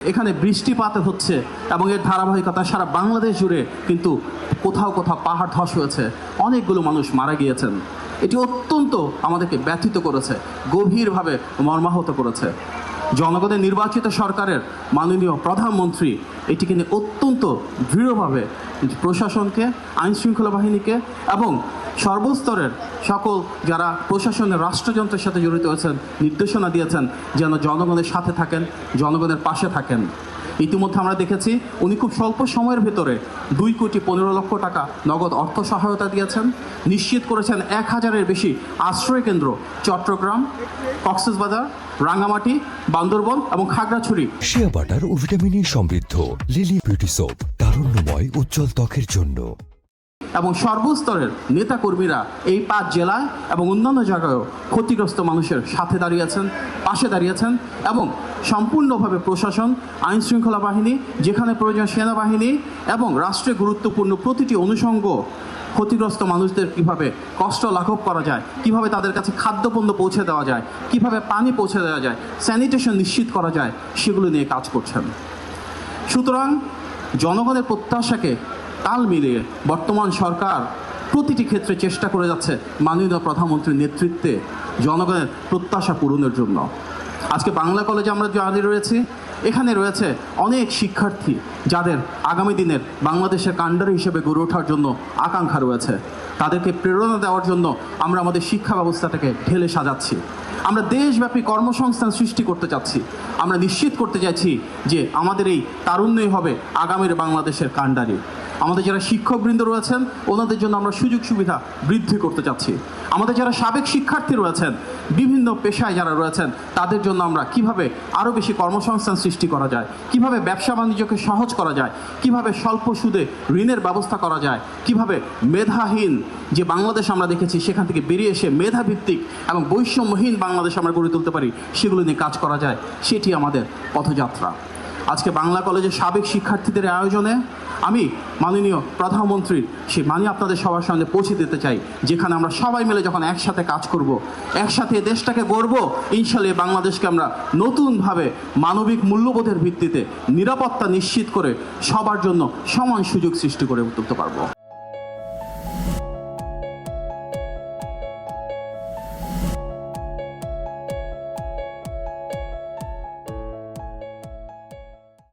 এখানে বৃষ্টিপাত হচ্ছে এবং এর ধারাবাহিকতা সারা বাংলাদেশ জুড়ে কিন্তু কোথাও কোথাও পাহাড় ধস হয়েছে, অনেকগুলো মানুষ মারা গিয়েছেন। এটি অত্যন্ত আমাদেরকে ব্যথিত করেছে, গভীরভাবে মর্মাহত করেছে। জনগণের নির্বাচিত সরকারের মাননীয় প্রধানমন্ত্রী এটিকে নিয়ে অত্যন্ত দৃঢ়ভাবে প্রশাসনকে, আইনশৃঙ্খলা বাহিনীকে এবং সর্বস্তরের সকল যারা প্রশাসনের রাষ্ট্রযন্ত্রের সাথে জড়িত আছেন নির্দেশনা দিয়েছেন যেন জনগণের সাথে থাকেন, জনগণের পাশে থাকেন। ইতিমধ্যে আমরা দেখেছি উনি খুব স্বল্প সময়ের ভেতরে 2,15,00,000 টাকা নগদ অর্থ সহায়তা দিয়েছেন, নিশ্চিত করেছেন 1000-এর বেশি আশ্রয় কেন্দ্র চট্টগ্রাম, কক্সবাজার, রাঙ্গামাটি, বান্দরবন এবং খাগড়াছড়ি। শিয়া বাটার ও ভিটামিন সমৃদ্ধ লিলি বিউটি সোপ, তারুণ্যময় উজ্জ্বল ত্বকের জন্য। এবং সর্বস্তরের নেতাকর্মীরা এই 5 জেলায় এবং অন্যান্য জায়গায়ও ক্ষতিগ্রস্ত মানুষের সাথে দাঁড়িয়েছেন, পাশে দাঁড়িয়েছেন এবং সম্পূর্ণভাবে প্রশাসন, আইনশৃঙ্খলা বাহিনী, যেখানে প্রয়োজন সেনাবাহিনী এবং রাষ্ট্রে গুরুত্বপূর্ণ প্রতিটি অনুষঙ্গ ক্ষতিগ্রস্ত মানুষদের কিভাবে কষ্ট লাঘব করা যায়, কিভাবে তাদের কাছে খাদ্যপণ্য পৌঁছে দেওয়া যায়, কিভাবে পানি পৌঁছে দেওয়া যায়, স্যানিটেশন নিশ্চিত করা যায়, সেগুলো নিয়ে কাজ করছেন। সুতরাং জনগণের প্রত্যাশাকে তাল মিলিয়ে বর্তমান সরকার প্রতিটি ক্ষেত্রে চেষ্টা করে যাচ্ছে মাননীয় প্রধানমন্ত্রীর নেতৃত্বে জনগণের প্রত্যাশা পূরণের জন্য। আজকে বাংলা কলেজে আমরা দাঁড়িয়ে রয়েছি, এখানে রয়েছে অনেক শিক্ষার্থী যাদের আগামী দিনের বাংলাদেশের কাণ্ডারি হিসেবে গড়ে ওঠার জন্য আকাঙ্ক্ষা রয়েছে। তাদেরকে প্রেরণা দেওয়ার জন্য আমরা আমাদের শিক্ষা ব্যবস্থাটাকে ঢেলে সাজাচ্ছি। আমরা দেশব্যাপী কর্মসংস্থান সৃষ্টি করতে চাচ্ছি। আমরা নিশ্চিত করতে চাইছি যে আমাদের এই তারুণ্যই হবে আগামীর বাংলাদেশের কাণ্ডারি। আমাদের যারা শিক্ষকবৃন্দ রয়েছেন ওনাদের জন্য আমরা সুযোগ সুবিধা বৃদ্ধি করতে চাচ্ছি। আমাদের যারা সাবেক শিক্ষার্থী রয়েছেন, বিভিন্ন পেশায় যারা রয়েছেন, তাদের জন্য আমরা কিভাবে আরও বেশি কর্মসংস্থান সৃষ্টি করা যায়, কিভাবে ব্যবসা বাণিজ্যকে সহজ করা যায়, কিভাবে স্বল্প সুদে ঋণের ব্যবস্থা করা যায়, কিভাবে মেধাহীন যে বাংলাদেশ আমরা দেখেছি সেখান থেকে বেরিয়ে এসে মেধাভিত্তিক এবং বৈষম্যহীন বাংলাদেশ আমরা গড়ে তুলতে পারি, সেগুলো নিয়ে কাজ করা যায়, সেটি আমাদের পথযাত্রা। আজকে বাংলা কলেজের সাবেক শিক্ষার্থীদের আয়োজনে আমি মাননীয় প্রধানমন্ত্রীর সেই বাণী আপনাদের সবার সামনে পৌঁছে দিতে চাই, যেখানে আমরা সবাই মিলে যখন একসাথে কাজ করব, একসাথে দেশটাকে গড়ব, ইনশাআল্লাহ বাংলাদেশকে আমরা নতুনভাবে মানবিক মূল্যবোধের ভিত্তিতে নিরাপত্তা নিশ্চিত করে সবার জন্য সমান সুযোগ সৃষ্টি করে তুলতে পারবো।